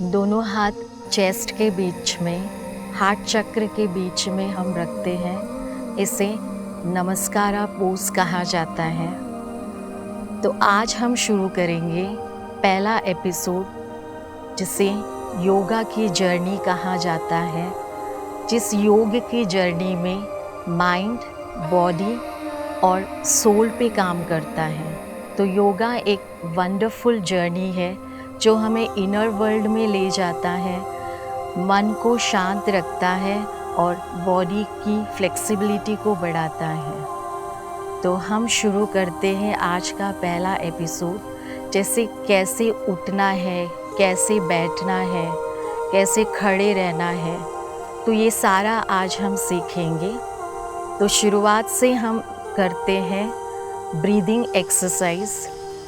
दोनों हाथ चेस्ट के बीच में, हार्ट चक्र के बीच में हम रखते हैं। इसे नमस्कारा पोज कहा जाता है। तो आज हम शुरू करेंगे पहला एपिसोड, जिसे योगा की जर्नी कहा जाता है। जिस योग की जर्नी में माइंड, बॉडी और सोल पे काम करता है। तो योगा एक वंडरफुल जर्नी है जो हमें इनर वर्ल्ड में ले जाता है, मन को शांत रखता है और बॉडी की फ्लेक्सिबिलिटी को बढ़ाता है। तो हम शुरू करते हैं आज का पहला एपिसोड। जैसे कैसे उठना है, कैसे बैठना है, कैसे खड़े रहना है, तो ये सारा आज हम सीखेंगे। तो शुरुआत से हम करते हैं ब्रीदिंग एक्सरसाइज,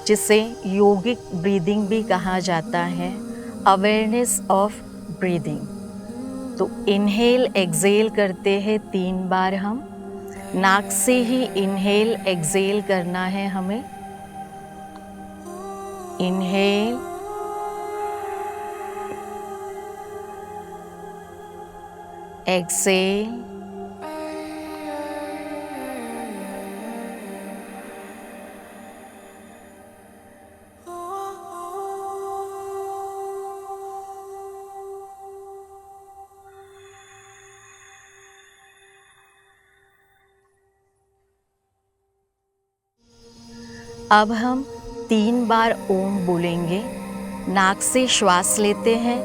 जिसे योगिक ब्रीदिंग भी कहा जाता है, अवेयरनेस ऑफ ब्रीदिंग। तो इनहेल एक्सेल करते हैं 3 बार। हम नाक से ही इनहेल एक्सेल करना है हमें। Inhale, exhale. अब हम 3 बार ओम बोलेंगे। नाक से श्वास लेते हैं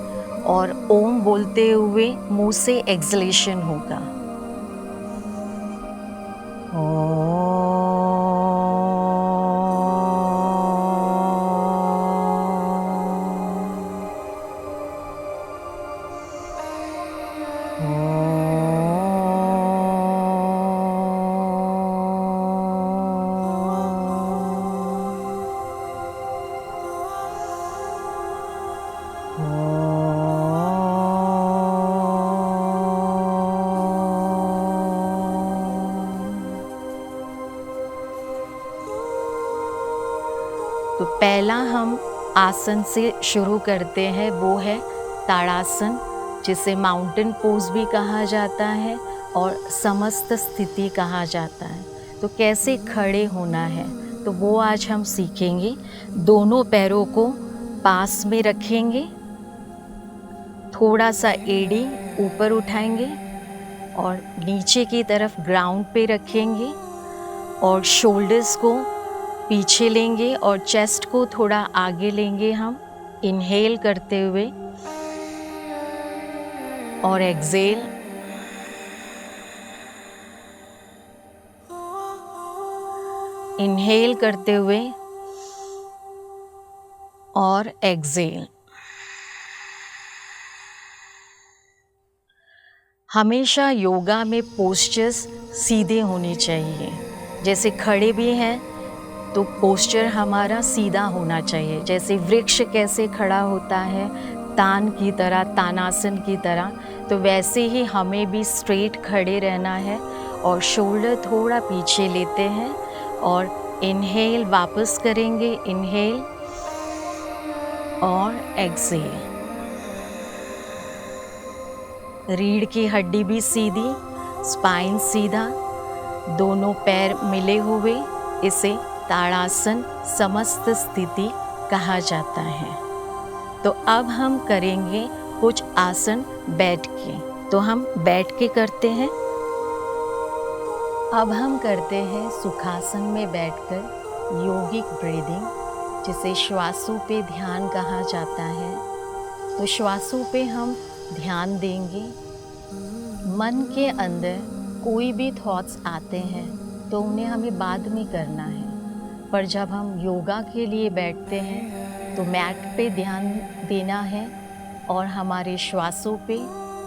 और ओम बोलते हुए मुंह से एक्सलेशन होगा। तो पहला हम आसन से शुरू करते हैं, वो है ताड़ासन, जिसे माउंटेन पोज भी कहा जाता है और समस्त स्थिति कहा जाता है। तो कैसे खड़े होना है, तो वो आज हम सीखेंगे। दोनों पैरों को पास में रखेंगे, थोड़ा सा एड़ी ऊपर उठाएंगे और नीचे की तरफ ग्राउंड पे रखेंगे और शोल्डर्स को पीछे लेंगे और चेस्ट को थोड़ा आगे लेंगे हम, इनहेल करते हुए और एक्सेल। इनहेल करते हुए और एक्सेल। हमेशा योगा में पोस्चर्स सीधे होने चाहिए। जैसे खड़े भी हैं तो पोस्चर हमारा सीधा होना चाहिए। जैसे वृक्ष कैसे खड़ा होता है, तान की तरह, तानासन की तरह, तो वैसे ही हमें भी स्ट्रेट खड़े रहना है और शोल्डर थोड़ा पीछे लेते हैं और इनहेल वापस करेंगे, इनहेल और एक्सेल। रीढ़ की हड्डी भी सीधी, स्पाइन सीधा, दोनों पैर मिले हुए, इसे ताड़ासन समस्त स्थिति कहा जाता है। तो अब हम करेंगे कुछ आसन बैठ के। तो हम बैठ के करते हैं। अब हम करते हैं सुखासन में बैठकर योगिक ब्रीदिंग, जिसे श्वासों पे ध्यान कहा जाता है। तो श्वासों पे हम ध्यान देंगे। मन के अंदर कोई भी थॉट्स आते हैं तो उन्हें हमें बाद में करना है, पर जब हम योगा के लिए बैठते हैं तो मैट पे ध्यान देना है और हमारे श्वासों पे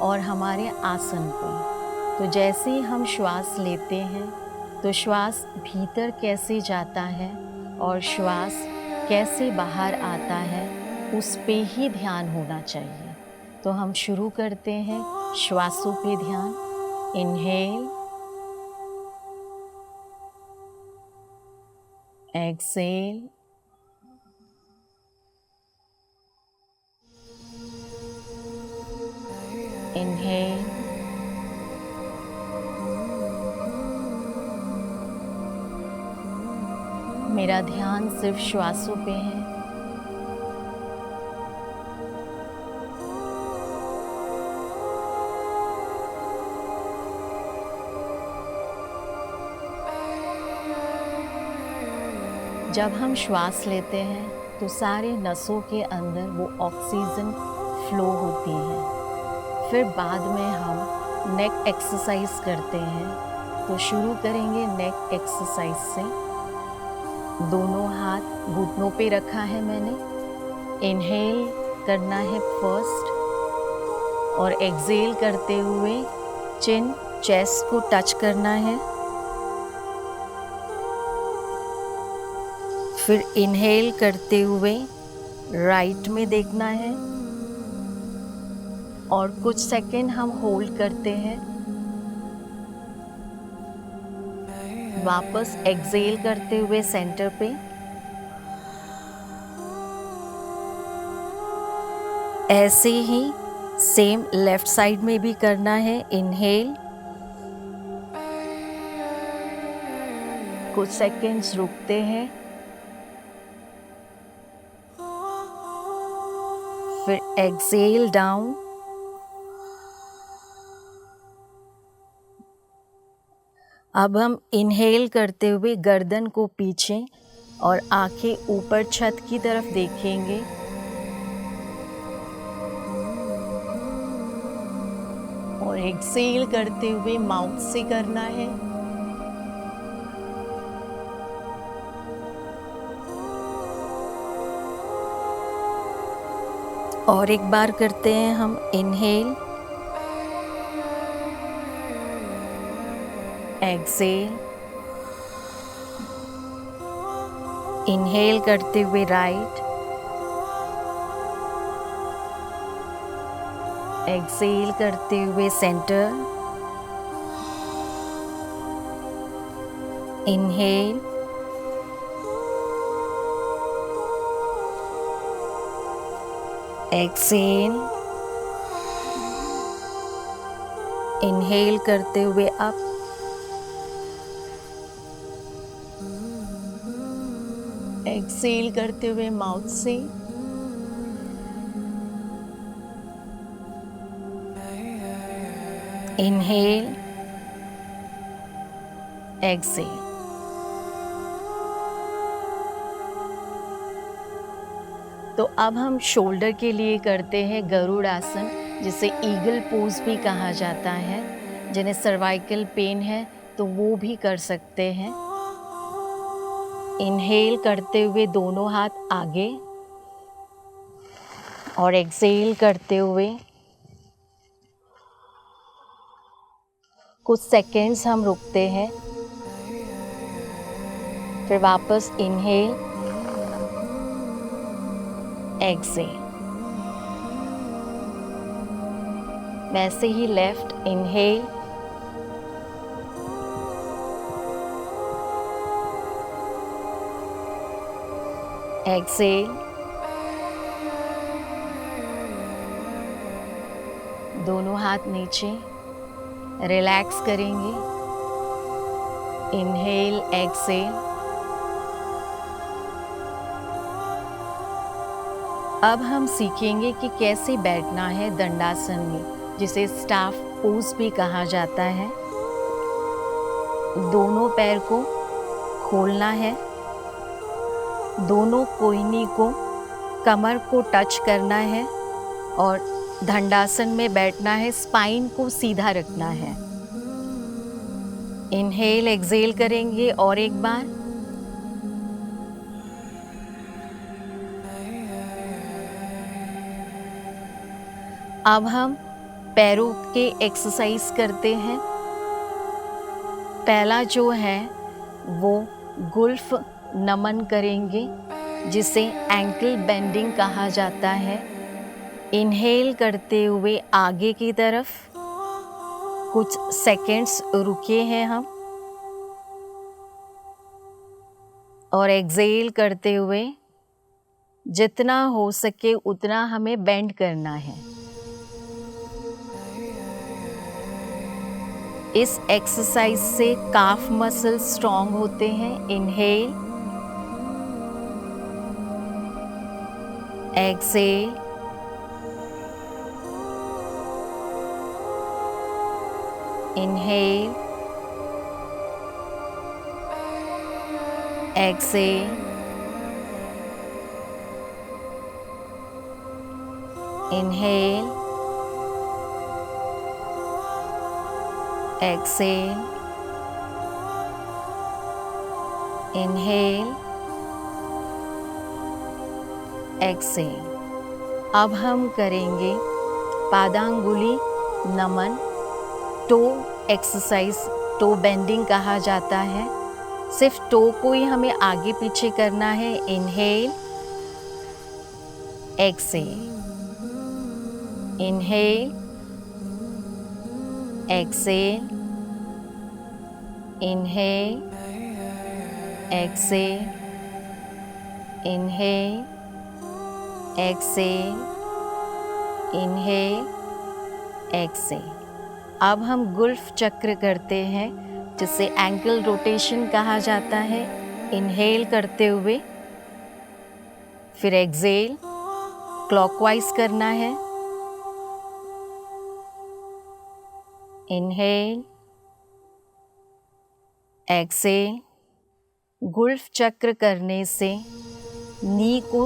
और हमारे आसन पे। तो जैसे ही हम श्वास लेते हैं तो श्वास भीतर कैसे जाता है और श्वास कैसे बाहर आता है, उस पे ही ध्यान होना चाहिए। तो हम शुरू करते हैं श्वासों पे ध्यान। इनहेल, एक्सेल, इनहेल, मेरा ध्यान सिर्फ श्वासों पे है। जब हम श्वास लेते हैं तो सारे नसों के अंदर वो ऑक्सीजन फ्लो होती है। फिर बाद में हम नेक एक्सरसाइज करते हैं। तो शुरू करेंगे नेक एक्सरसाइज से। दोनों हाथ घुटनों पे रखा है मैंने। इनहेल करना है फर्स्ट और एक्सहेल करते हुए चिन चेस्ट को टच करना है। फिर इनहेल करते हुए राइट में देखना है और कुछ सेकंड हम होल्ड करते हैं। वापस एक्सहेल करते हुए सेंटर पे। ऐसे ही सेम लेफ्ट साइड में भी करना है। इनहेल, कुछ सेकंड्स रुकते हैं, फिर एक्सहेल डाउन। अब हम इनहेल करते हुए गर्दन को पीछे और आंखें ऊपर छत की तरफ देखेंगे। और एक्सहेल करते हुए माउथ से करना है। और एक बार करते हैं हम इनहेल, एक्सहेल। इनहेल करते हुए राइट, एक्सहेल करते हुए सेंटर। Inhale, exhale. इनहेल करते हुए अप, एक्सहेल करते हुए माउथ से। Inhale, exhale. तो अब हम शोल्डर के लिए करते हैं गरुड़ आसन, जिसे ईगल पोज भी कहा जाता है। जिन्हें सर्वाइकल पेन है तो वो भी कर सकते हैं। इनहेल करते हुए दोनों हाथ आगे और एक्सहेल करते हुए कुछ सेकेंड्स हम रुकते हैं। फिर वापस इनहेल, एक्सहेल। वैसे ही लेफ्ट इनहेल, एक्सहेल। दोनों हाथ नीचे, रिलैक्स करेंगे। Inhale, exhale. अब हम सीखेंगे कि कैसे बैठना है दंडासन में, जिसे स्टाफ पोज भी कहा जाता है। दोनों पैर को खोलना है, दोनों कोहनी को कमर को टच करना है और दंडासन में बैठना है। स्पाइन को सीधा रखना है। इनहेल, एक्सहेल करेंगे और एक बार। अब हम पैरों के एक्सरसाइज करते हैं। पहला जो है वो गुल्फ नमन करेंगे, जिसे एंकल बेंडिंग कहा जाता है। इनहेल करते हुए आगे की तरफ कुछ सेकेंड्स रुके हैं हम, और एक्सहेल करते हुए जितना हो सके उतना हमें बेंड करना है। इस एक्सरसाइज से काफ मसल स्ट्रॉन्ग होते हैं। Inhale, exhale, inhale, exhale, inhale, exhale, inhale, exhale. अब हम करेंगे पादांगुली नमन, टो एक्सरसाइज, टो बेंडिंग कहा जाता है। सिर्फ टो को ही हमें आगे पीछे करना है। Inhale, exhale, inhale, exhale, inhale, exhale, inhale, exhale, inhale, exhale. अब हम गुल्फ चक्र करते हैं, जिसे एंकल रोटेशन कहा जाता है। इनहेल करते हुए फिर एक्सहेल, क्लॉकवाइज करना है। Inhale, exhale. गुल्फ चक्र करने से नी को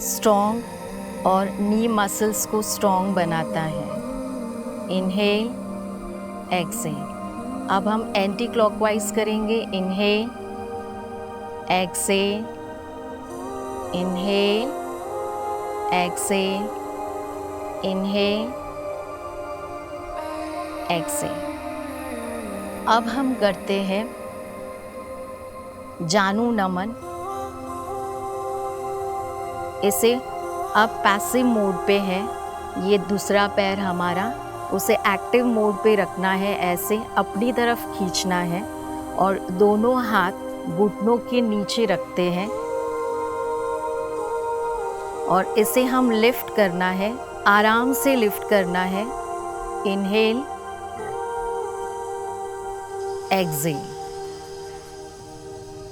स्ट्रॉन्ग और नी मसल्स को स्ट्रॉन्ग बनाता है। Inhale, exhale. अब हम एंटी क्लॉकवाइज करेंगे। Inhale, exhale, inhale, exhale, inhale, exhale. अब हम करते हैं जानू नमन। इसे अब पैसिव मोड पे है। ये दूसरा पैर हमारा, उसे एक्टिव मोड पे रखना है। ऐसे अपनी तरफ खींचना है और दोनों हाथ घुटनों के नीचे रखते हैं और इसे हम लिफ्ट करना है, आराम से लिफ्ट करना है। Inhale, exhale,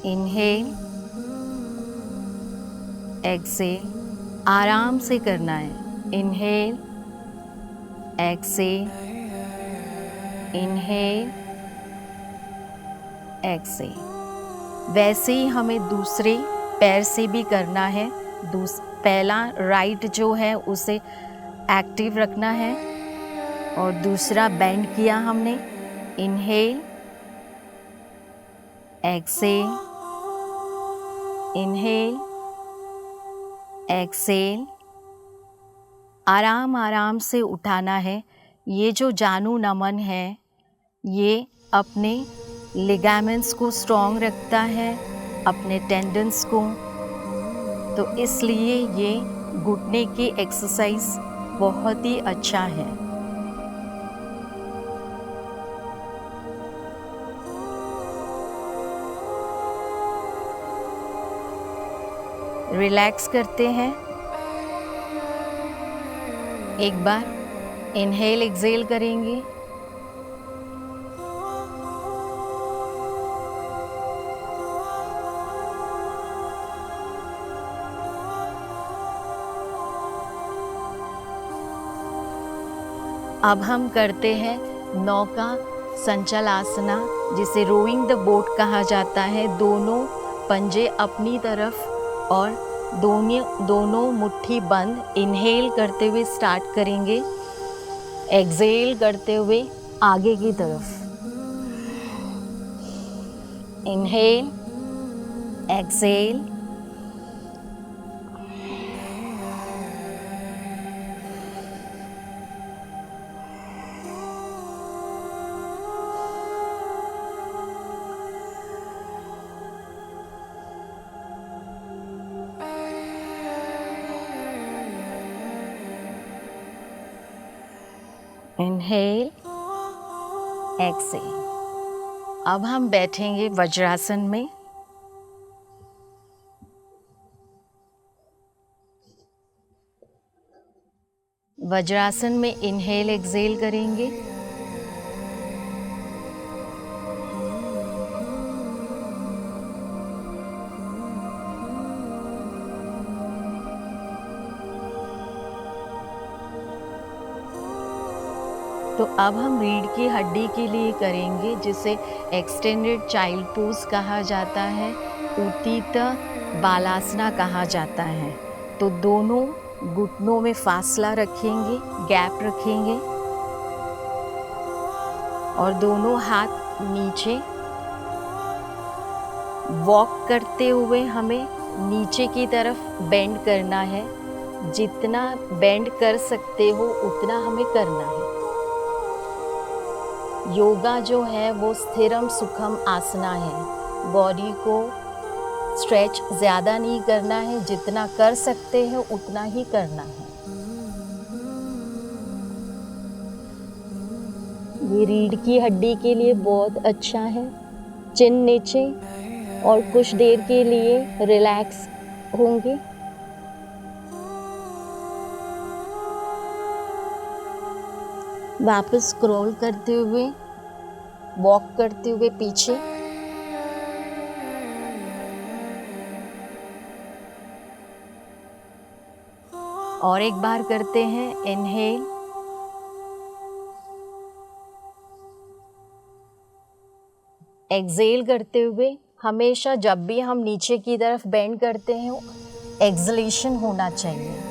inhale, exhale. आराम से करना है। Inhale, exhale, inhale, exhale. वैसे ही हमें दूसरे पैर से भी करना है। पहला राइट जो है उसे एक्टिव रखना है और दूसरा बेंड किया हमने। Inhale, exhale, inhale, exhale. आराम आराम से उठाना है। ये जो जानू नमन है ये अपने लिगामेंट्स को स्ट्रॉन्ग रखता है, अपने टेंडन्स को। तो इसलिए ये घुटने की एक्सरसाइज बहुत ही अच्छा है। रिलैक्स करते हैं। एक बार इनहेल, एक्सहेल करेंगे। अब हम करते हैं नौका संचल आसना, जिसे रोइंग द बोट कहा जाता है। दोनों पंजे अपनी तरफ और दोनों मुट्ठी बंद। इनहेल करते हुए स्टार्ट करेंगे, एक्सहेल करते हुए आगे की तरफ। Inhale, exhale, inhale, exhale. अब हम बैठेंगे वज्रासन में। वज्रासन में इनहेल, एक्सहेल करेंगे। तो अब हम रीढ़ की हड्डी के लिए करेंगे, जिसे एक्सटेंडेड चाइल्ड पोज कहा जाता है, उत्थित बालासना कहा जाता है। तो दोनों घुटनों में फासला रखेंगे, गैप रखेंगे और दोनों हाथ नीचे। वॉक करते हुए हमें नीचे की तरफ बेंड करना है। जितना बेंड कर सकते हो उतना हमें करना है। योगा जो है वो स्थिरम सुखम आसना है। बॉडी को स्ट्रेच ज़्यादा नहीं करना है, जितना कर सकते हो उतना ही करना है। ये रीढ़ की हड्डी के लिए बहुत अच्छा है। चिन नीचे और कुछ देर के लिए रिलैक्स होंगे। वापस स्क्रॉल करते हुए, वॉक करते हुए पीछे। और एक बार करते हैं। इनहेल, एक्सहेल करते हुए। हमेशा जब भी हम नीचे की तरफ बेंड करते हैं, एक्सलेशन होना चाहिए।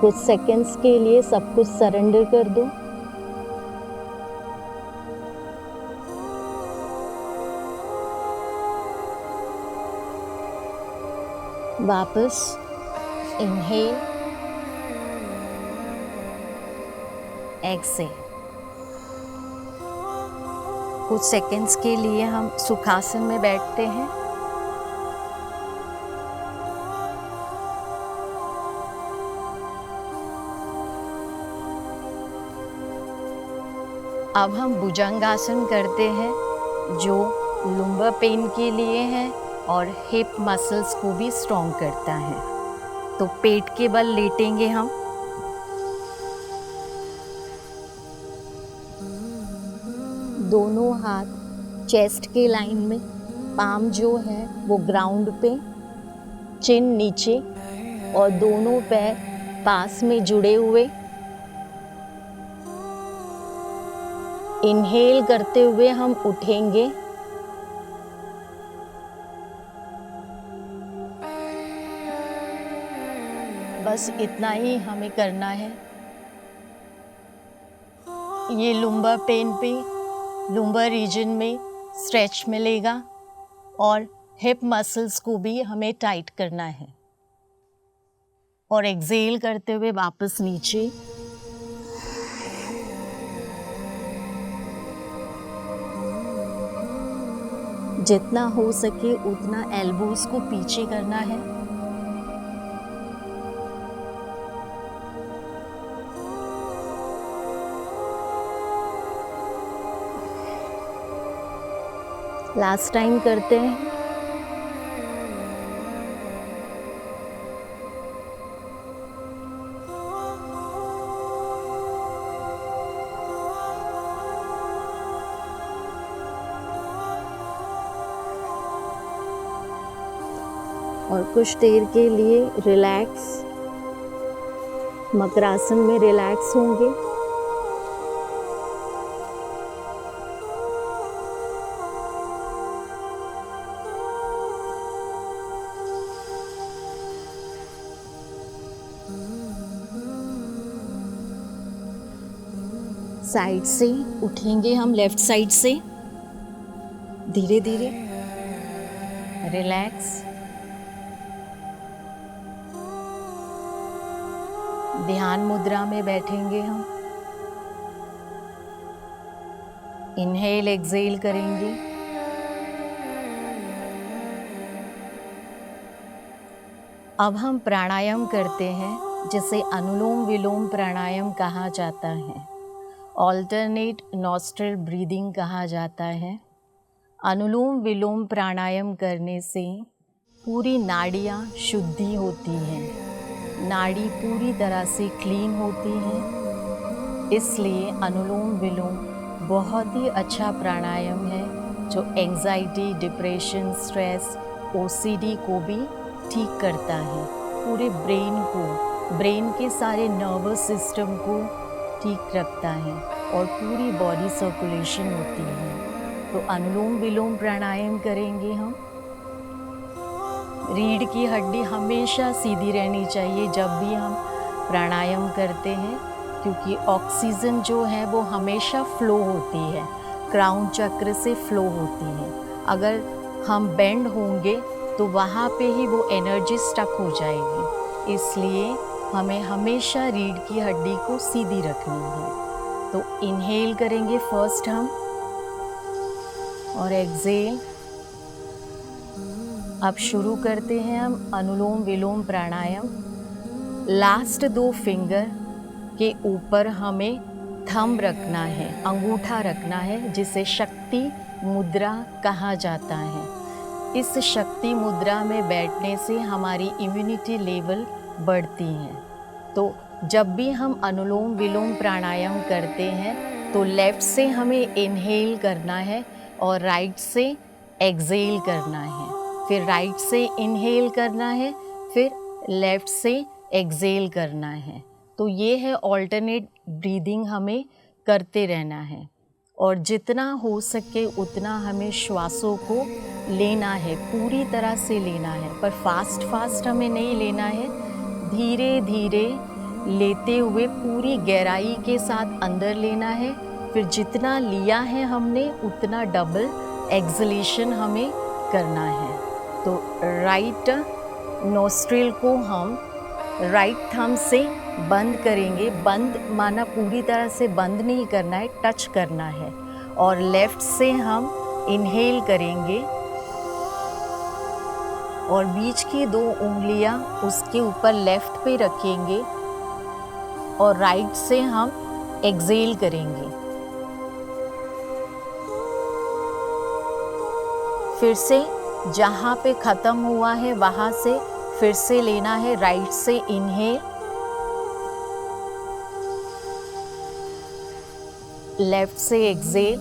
कुछ सेकंड्स के लिए सब कुछ सरेंडर कर दो। वापस इनहेल, एक्सहेल। कुछ सेकंड्स के लिए हम सुखासन में बैठते हैं। अब हम भुजंगासन करते हैं, जो लुम्बर पेन के लिए है और हिप मसल्स को भी स्ट्रॉन्ग करता है। तो पेट के बल लेटेंगे हम। दोनों हाथ चेस्ट के लाइन में, पाम जो है वो ग्राउंड पे, चिन नीचे और दोनों पैर पास में जुड़े हुए। इनहेल करते हुए हम उठेंगे। बस इतना ही हमें करना है। ये लुम्बर पेन पे, लुम्बर रीजन में स्ट्रेच मिलेगा और हिप मसल्स को भी हमें टाइट करना है। और एक्सहेल करते हुए वापस नीचे। जितना हो सके उतना एल्बोज को पीछे करना है। लास्ट टाइम करते हैं। और कुछ देर के लिए रिलैक्स, मकरासन में रिलैक्स होंगे। साइड से उठेंगे हम, लेफ्ट साइड से धीरे धीरे। रिलैक्स। ध्यान मुद्रा में बैठेंगे हम। इनहेल एक्सहेल करेंगे। अब हम प्राणायाम करते हैं, जिसे अनुलोम विलोम प्राणायाम कहा जाता है। ऑल्टरनेट नॉस्ट्रल ब्रीदिंग कहा जाता है। अनुलोम विलोम प्राणायाम करने से पूरी नाड़ियाँ शुद्धि होती हैं, नाड़ी पूरी तरह से क्लीन होती है। इसलिए अनुलोम विलोम बहुत ही अच्छा प्राणायाम है, जो एंजाइटी, डिप्रेशन, स्ट्रेस, ओसीडी को भी ठीक करता है, पूरे ब्रेन के सारे नर्वस सिस्टम को ठीक रखता है और पूरी बॉडी सर्कुलेशन होती है। तो अनुलोम विलोम प्राणायाम करेंगे हम। रीढ़ की हड्डी हमेशा सीधी रहनी चाहिए जब भी हम प्राणायाम करते हैं, क्योंकि ऑक्सीजन जो है वो हमेशा फ्लो होती है, क्राउन चक्र से फ्लो होती है। अगर हम बेंड होंगे तो वहाँ पे ही वो एनर्जी स्टक हो जाएगी, इसलिए हमें हमेशा रीढ़ की हड्डी को सीधी रखनी है। तो इनहेल करेंगे फर्स्ट हम और एक्सहेल। अब शुरू करते हैं हम अनुलोम विलोम प्राणायाम। लास्ट 2 फिंगर के ऊपर हमें थंब रखना है, अंगूठा रखना है, जिसे शक्ति मुद्रा कहा जाता है। इस शक्ति मुद्रा में बैठने से हमारी इम्यूनिटी लेवल बढ़ती है। तो जब भी हम अनुलोम विलोम प्राणायाम करते हैं तो लेफ़्ट से हमें इनहेल करना है और राइट से एक्सहेल करना है, फिर राइट से इनहेल करना है, फिर लेफ़्ट से एक्सहेल करना है। तो ये है ऑल्टरनेट ब्रीदिंग, हमें करते रहना है और जितना हो सके उतना हमें श्वासों को लेना है, पूरी तरह से लेना है, पर फास्ट हमें नहीं लेना है। धीरे धीरे लेते हुए पूरी गहराई के साथ अंदर लेना है, फिर जितना लिया है हमने उतना डबल एक्सलेशन हमें करना है। तो राइट नोस्ट्रिल को हम राइट थंब से बंद करेंगे। बंद माना पूरी तरह से बंद नहीं करना है, टच करना है। और लेफ़्ट से हम इनहेल करेंगे और बीच की 2 उंगलियां उसके ऊपर लेफ़्ट पे रखेंगे और राइट से हम एक्सहेल करेंगे। फिर से जहाँ पे ख़त्म हुआ है वहाँ से फिर से लेना है, राइट से इनहेल, लेफ्ट से एक्सहेल,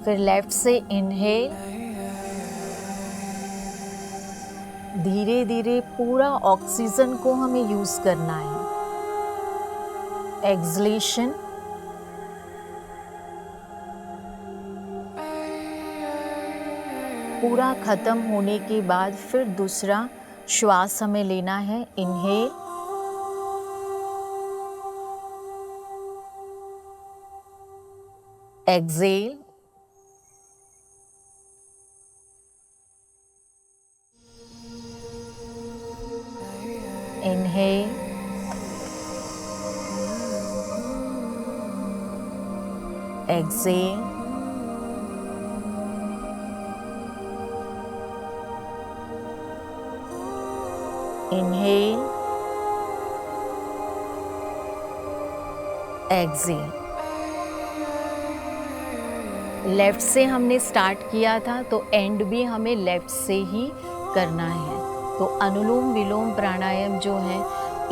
फिर लेफ्ट से इनहेल। धीरे धीरे पूरा ऑक्सीजन को हमें यूज़ करना है। एक्सलेशन, पूरा ख़त्म होने के बाद फिर दूसरा श्वास हमें लेना है। Inhale, exhale, inhale, exhale, inhale, exhale. Left से हमने स्टार्ट किया था तो एंड भी हमें लेफ्ट से ही करना है। तो अनुलोम विलोम प्राणायाम जो है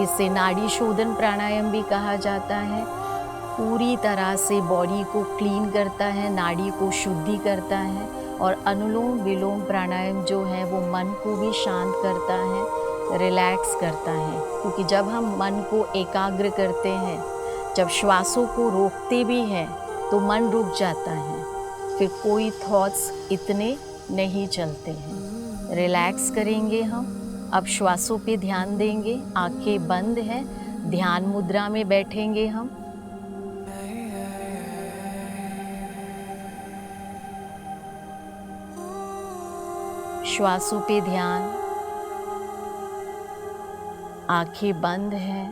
इसे नाड़ी शोधन प्राणायाम भी कहा जाता है। पूरी तरह से बॉडी को क्लीन करता है, नाड़ी को शुद्धि करता है। और अनुलोम विलोम प्राणायाम जो है वो मन को भी शांत करता है, रिलैक्स करता है। क्योंकि जब हम मन को एकाग्र करते हैं, जब श्वासों को रोकते भी हैं तो मन रुक जाता है, फिर कोई थॉट्स इतने नहीं चलते हैं। रिलैक्स करेंगे हम। अब श्वासों पे ध्यान देंगे। आंखें बंद हैं, ध्यान मुद्रा में बैठेंगे हम। श्वासों पे ध्यान, आंखें बंद हैं।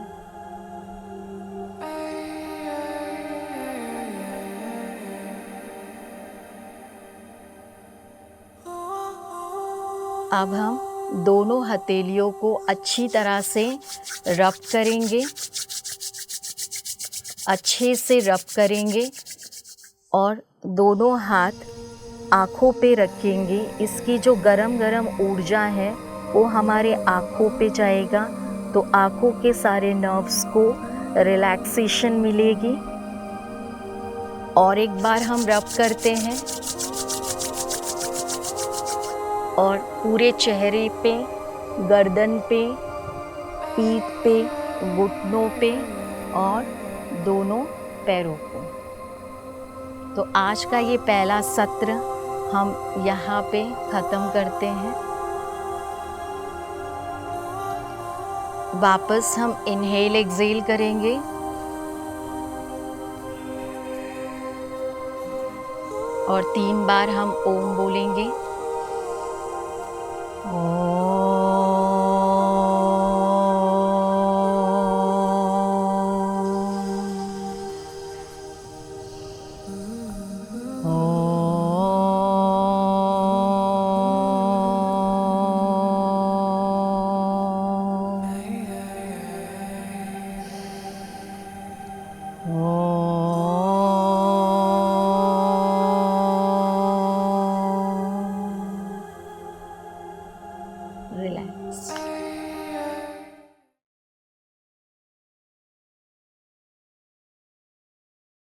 अब हम दोनों हथेलियों को अच्छी तरह से रब करेंगे, अच्छे से रब करेंगे और दोनों हाथ आँखों पे रखेंगे। इसकी जो गरम गरम ऊर्जा है वो हमारे आँखों पे जाएगा, तो आँखों के सारे नर्व्स को रिलैक्सेशन मिलेगी और एक बार हम रब करते हैं और पूरे चेहरे पे, गर्दन पे, पीठ पे, घुटनों पे और दोनों पैरों को। तो आज का ये पहला सत्र हम यहाँ पे ख़त्म करते हैं। वापस हम इनहेल एक्सहेल करेंगे। और 3 बार हम ओम बोलेंगे। ओम